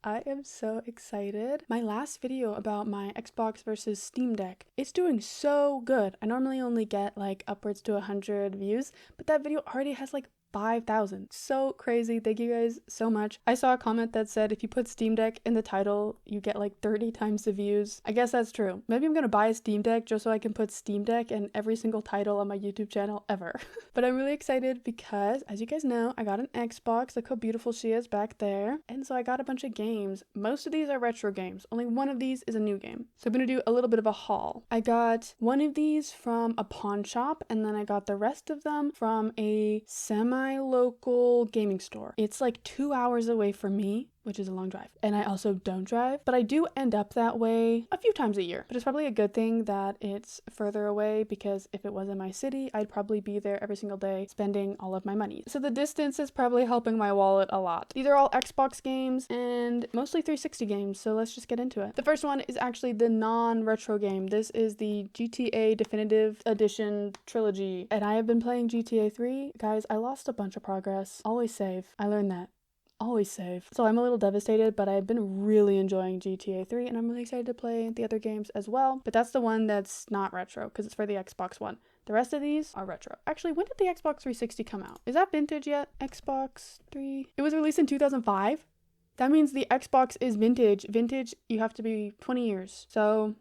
I am so excited. My last video about my Xbox versus Steam Deck, it's doing so good. I normally only get like upwards to 100 views, but that video already has like 5,000. So crazy. Thank you guys so much. I saw a comment that said if you put Steam Deck in the title, you get like 30 times the views. I guess that's true. Maybe I'm gonna buy a Steam Deck just so I can put Steam Deck in every single title on my YouTube channel ever. But I'm really excited because, as you guys know, I got an Xbox. Look how beautiful she is back there. And so I got a bunch of games. Most of these are retro games. Only one of these is a new game. So I'm gonna do a little bit of a haul. I got one of these from a pawn shop, and then I got the rest of them from a semi-local gaming store. It's like 2 hours away from me, which is a long drive. And I also don't drive, but I do end up that way a few times a year. But it's probably a good thing that it's further away, because if it was in my city, I'd probably be there every single day spending all of my money. So the distance is probably helping my wallet a lot. These are all Xbox games and mostly 360 games, so let's just get into it. The first one is actually the non-retro game. This is the GTA Definitive Edition Trilogy, and I have been playing GTA 3. Guys, I lost a bunch of progress. Always save. I learned that. Always save. So I'm a little devastated, but I've been really enjoying GTA 3 and I'm really excited to play the other games as well. But that's the one that's not retro because it's for the Xbox One. The rest of these are retro. Actually, when did the Xbox 360 come out? Is that vintage yet? Xbox 3? It was released in 2005? That means the Xbox is vintage. Vintage, you have to be 20 years. So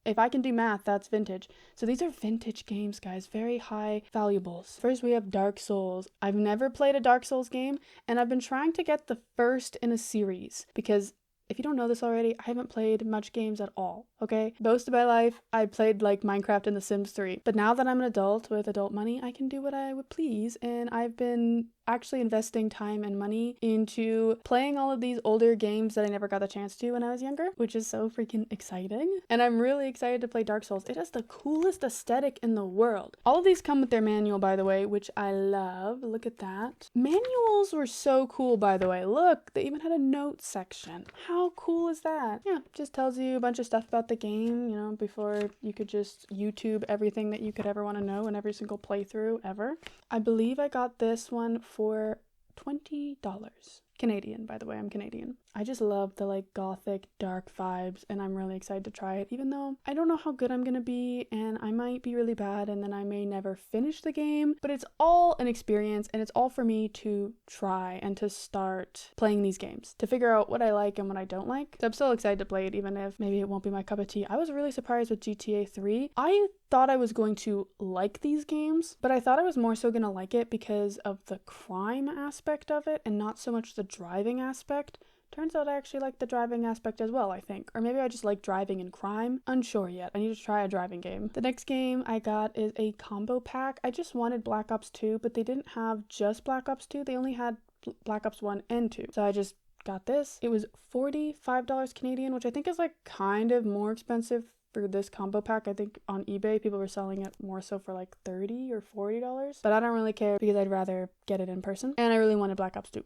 if I can do math, that's vintage. So these are vintage games, guys. Very high valuables. First, we have Dark Souls. I've never played a Dark Souls game, and I've been trying to get the first in a series because if you don't know this already, I haven't played much games at all, okay? Most of my life, I played like Minecraft and The Sims 3. But now that I'm an adult with adult money, I can do what I would please. And I've been actually investing time and money into playing all of these older games that I never got the chance to when I was younger, which is so freaking exciting. And I'm really excited to play Dark Souls. It has the coolest aesthetic in the world. All of these come with their manual, by the way, which I love. Look at that. Manuals were so cool, by the way. Look, they even had a note section. How cool is that? Yeah, just tells you a bunch of stuff about the game, you know, before you could just YouTube everything that you could ever want to know in every single playthrough ever. I believe I got this one for $20. Canadian, by the way, I'm Canadian. I just love the like gothic dark vibes and I'm really excited to try it, even though I don't know how good I'm gonna be and I might be really bad and then I may never finish the game, but it's all an experience and it's all for me to try and to start playing these games, to figure out what I like and what I don't like. So I'm still excited to play it, even if maybe it won't be my cup of tea. I was really surprised with GTA 3. I thought I was going to like these games, but I thought I was more so gonna like it because of the crime aspect of it and not so much the driving aspect. Turns out I actually like the driving aspect as well, I think. Or maybe I just like driving and crime. Unsure yet. I need to try a driving game. The next game I got is a combo pack. I just wanted Black Ops 2, but they didn't have just Black Ops 2. They only had Black Ops 1 and 2. So I just got this. It was $45 Canadian, which I think is like kind of more expensive for this combo pack. I think on eBay people were selling it more so for like $30 or $40, but I don't really care because I'd rather get it in person. And I really wanted Black Ops 2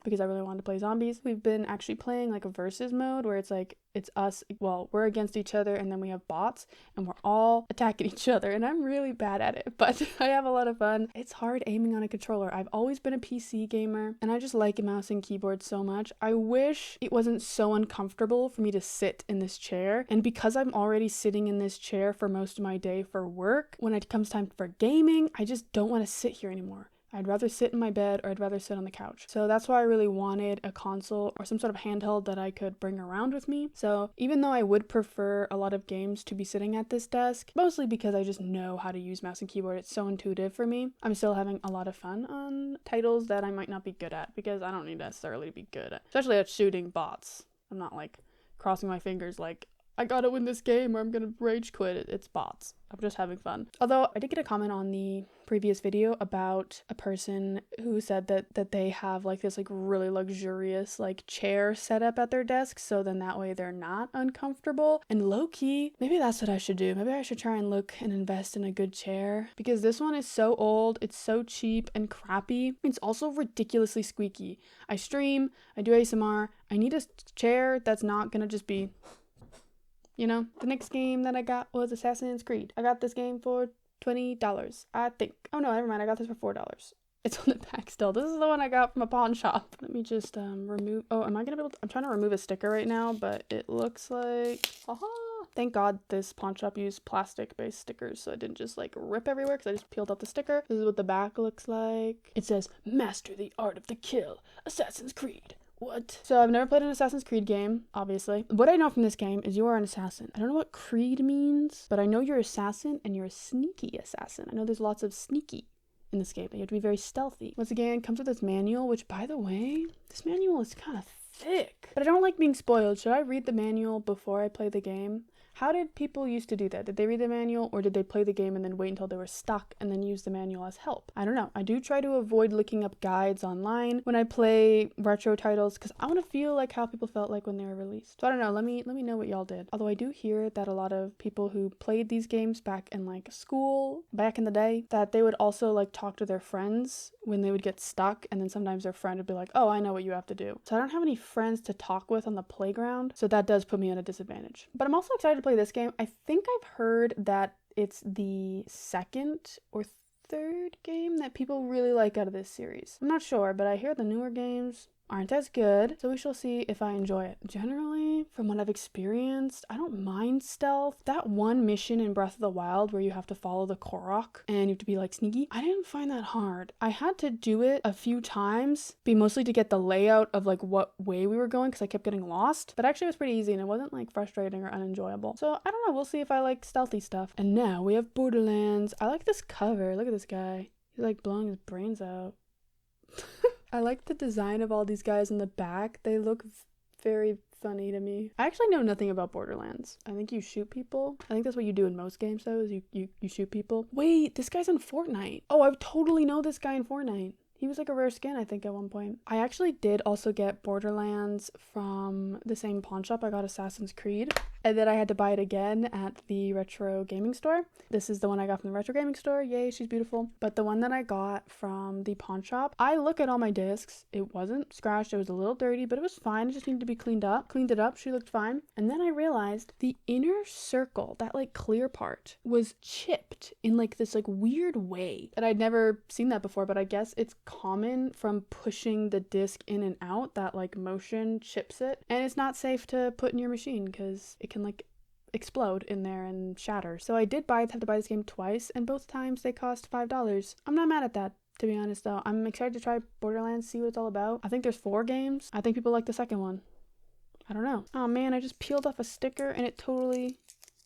because I really wanted to play zombies. We've been actually playing like a versus mode where it's like it's us, well, we're against each other and then we have bots and we're all attacking each other, and I'm really bad at it, but I have a lot of fun. It's hard aiming on a controller. I've always been a PC gamer and I just like a mouse and keyboard so much. I wish it wasn't so uncomfortable for me to sit in this chair, and because I'm already sitting in this chair for most of my day for work, when it comes time for gaming, I just don't want to sit here anymore. I'd rather sit in my bed or I'd rather sit on the couch. So that's why I really wanted a console or some sort of handheld that I could bring around with me. So even though I would prefer a lot of games to be sitting at this desk, mostly because I just know how to use mouse and keyboard, it's so intuitive for me, I'm still having a lot of fun on titles that I might not be good at, because I don't need necessarily to be good at, especially at shooting bots. I'm not like crossing my fingers like, I gotta win this game or I'm gonna rage quit. It's bots. I'm just having fun. Although I did get a comment on the previous video about a person who said that they have like this like really luxurious like chair set up at their desk, so then that way they're not uncomfortable. And low-key, maybe that's what I should do. Maybe I should try and look and invest in a good chair, because this one is so old, it's so cheap and crappy. It's also ridiculously squeaky. I stream, I do ASMR, I need a chair that's not gonna just be, you know. The next game that I got was Assassin's Creed. I got this game for $20, I think. Oh no, never mind. I got this for $4. It's on the back still. This is the one I got from a pawn shop. Let me just remove, oh, am I gonna be able to, I'm trying to remove a sticker right now, but it looks like, haha. Thank God this pawn shop used plastic-based stickers, so it didn't just like rip everywhere because I just peeled off the sticker. This is what the back looks like. It says, "Master the art of the kill, Assassin's Creed." What? So I've never played an Assassin's Creed game, obviously. What I know from this game is you are an assassin. I don't know what creed means, but I know you're assassin and you're a sneaky assassin. I know there's lots of sneaky in this game. You have to be very stealthy. Once again, it comes with this manual, which by the way, this manual is kind of thick. But I don't like being spoiled. Should I read the manual before I play the game? How did people used to do that? Did they read the manual or did they play the game and then wait until they were stuck and then use the manual as help? I don't know. I do try to avoid looking up guides online when I play retro titles because I want to feel like how people felt like when they were released. So I don't know. Let me know what y'all did. Although I do hear that a lot of people who played these games back in like school, back in the day, that they would also like talk to their friends when they would get stuck, and then sometimes their friend would be like, "Oh, I know what you have to do." So I don't have any friends to talk with on the playground, so that does put me at a disadvantage. But I'm also excited to play this game. I think I've heard that it's the second or third game that people really like out of this series. I'm not sure, but I hear the newer games aren't as good, so we shall see if I enjoy it. Generally, from what I've experienced, I don't mind stealth. That one mission in Breath of the Wild where you have to follow the Korok and you have to be like sneaky, I didn't find that hard. I had to do it a few times, mostly to get the layout of like what way we were going because I kept getting lost, but actually it was pretty easy and it wasn't like frustrating or unenjoyable. So I don't know, we'll see if I like stealthy stuff. And now we have Borderlands. I like this cover. Look at this guy. He's like blowing his brains out. I like the design of all these guys in the back. They look very funny to me. I actually know nothing about Borderlands. I think you shoot people. I think that's what you do in most games though, is you shoot people. Wait, this guy's in Fortnite. Oh, I totally know this guy in Fortnite. He was like a rare skin, I think, at one point. I actually did also get Borderlands from the same pawn shop I got Assassin's Creed, and then I had to buy it again at the retro gaming store. This is the one I got from the retro gaming store. Yay, she's beautiful. But the one that I got from the pawn shop, I look at all my discs. It wasn't scratched. It was a little dirty, but it was fine. It just needed to be cleaned up. Cleaned it up. She looked fine. And then I realized the inner circle, that like clear part, was chipped in like this like weird way. And I'd never seen that before, but I guess it's common from pushing the disc in and out. That like motion chips it. And it's not safe to put in your machine because it can like explode in there and shatter. So I did have to buy this game twice, and both times they cost $5. I'm not mad at that, to be honest though. I'm excited to try Borderlands, see what it's all about. I think there's 4 games. I think people like the second one. I don't know. Oh man, I just peeled off a sticker and it totally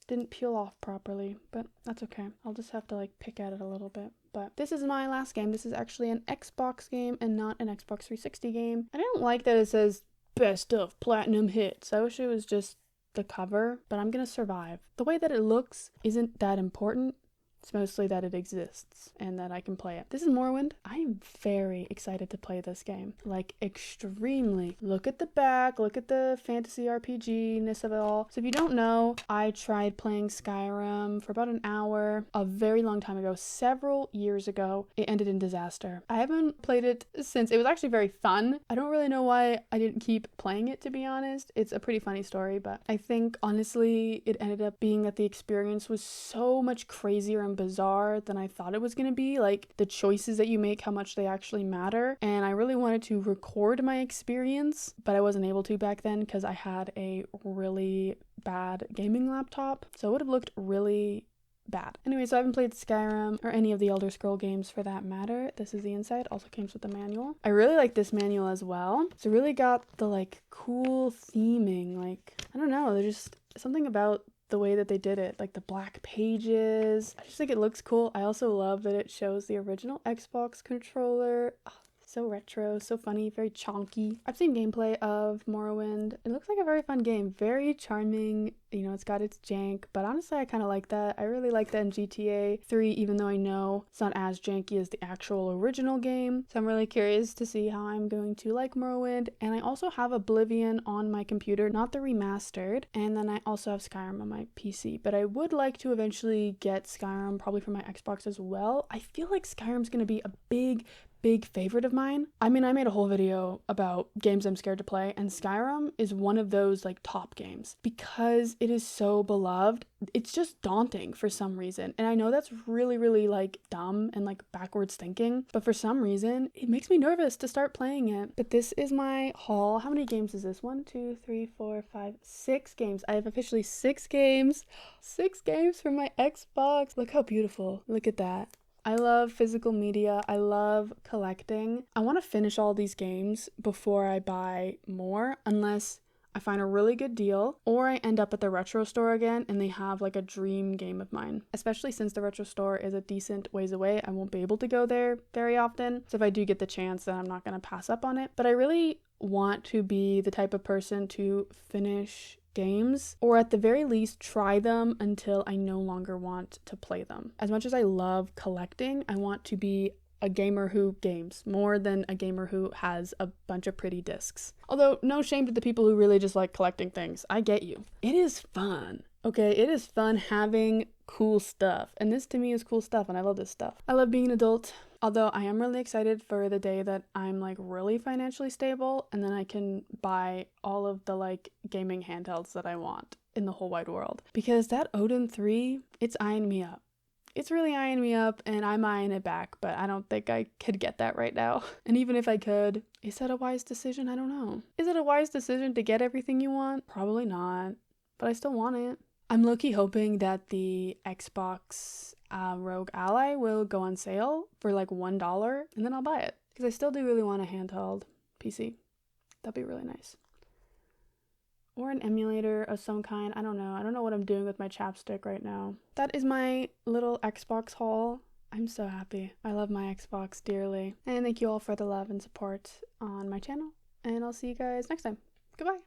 didn't peel off properly, but that's okay. I'll just have to like pick at it a little bit. But this is my last game. This is actually an Xbox game and not an Xbox 360 game. I don't like that it says best of platinum hits. I wish it was just the cover, but I'm gonna survive. The way that it looks isn't that important. It's mostly that it exists and that I can play it. This is Morrowind. I am very excited to play this game. Like, extremely. Look at the back. Look at the fantasy RPG-ness of it all. So if you don't know, I tried playing Skyrim for about an hour a very long time ago, several years ago. It ended in disaster. I haven't played it since. It was actually very fun. I don't really know why I didn't keep playing it, to be honest. It's a pretty funny story, but I think, honestly, it ended up being that the experience was so much crazier and bizarre than I thought it was going to be. Like, the choices that you make, how much they actually matter. And I really wanted to record my experience, but I wasn't able to back then because I had a really bad gaming laptop. So it would have looked really bad. Anyway, so I haven't played Skyrim or any of the Elder Scroll games for that matter. This is the inside. Also comes with the manual. I really like this manual as well. It's really got the like cool theming. Like, I don't know, there's just something about the way that they did it, like the black pages. I just think it looks cool. I also love that it shows the original Xbox controller. Oh, so retro, so funny, very chonky. I've seen gameplay of Morrowind. It looks like a very fun game, very charming. You know, it's got its jank, but honestly, I kind of like that. I really like that in GTA 3, even though I know it's not as janky as the actual original game. So I'm really curious to see how I'm going to like Morrowind. And I also have Oblivion on my computer, not the remastered. And then I also have Skyrim on my PC, but I would like to eventually get Skyrim probably for my Xbox as well. I feel like Skyrim's going to be a big big favorite of mine. I mean, I made a whole video about games I'm scared to play, and Skyrim is one of those like top games because it is so beloved. It's just daunting for some reason. And I know that's really, really like dumb and like backwards thinking, but for some reason, it makes me nervous to start playing it. But this is my haul. How many games is this? 1, 2, 3, 4, 5, 6 games. I have officially 6 games. 6 games for my Xbox. Look how beautiful. Look at that. I love physical media. I love collecting. I want to finish all these games before I buy more, unless I find a really good deal or I end up at the retro store again and they have like a dream game of mine. Especially since the retro store is a decent ways away, I won't be able to go there very often. So if I do get the chance, then I'm not going to pass up on it. But I really want to be the type of person to finish games, or at the very least try them until I no longer want to play them. As much as I love collecting, I want to be a gamer who games more than a gamer who has a bunch of pretty discs. Although no shame to the people who really just like collecting things. I get you. It is fun. Okay, it is fun having cool stuff, and this to me is cool stuff, and I love this stuff. I love being an adult. Although I am really excited for the day that I'm like really financially stable and then I can buy all of the like gaming handhelds that I want in the whole wide world. Because that Odin 3, it's eyeing me up. It's really eyeing me up and I'm eyeing it back, but I don't think I could get that right now. And even if I could, is that a wise decision? I don't know. Is it a wise decision to get everything you want? Probably not, but I still want it. I'm low-key hoping that the Xbox Rogue Ally will go on sale for like $1 and then I'll buy it. Because I still do really want a handheld PC. That'd be really nice. Or an emulator of some kind. I don't know. I don't know what I'm doing with my chapstick right now. That is my little Xbox haul. I'm so happy. I love my Xbox dearly. And thank you all for the love and support on my channel. And I'll see you guys next time. Goodbye.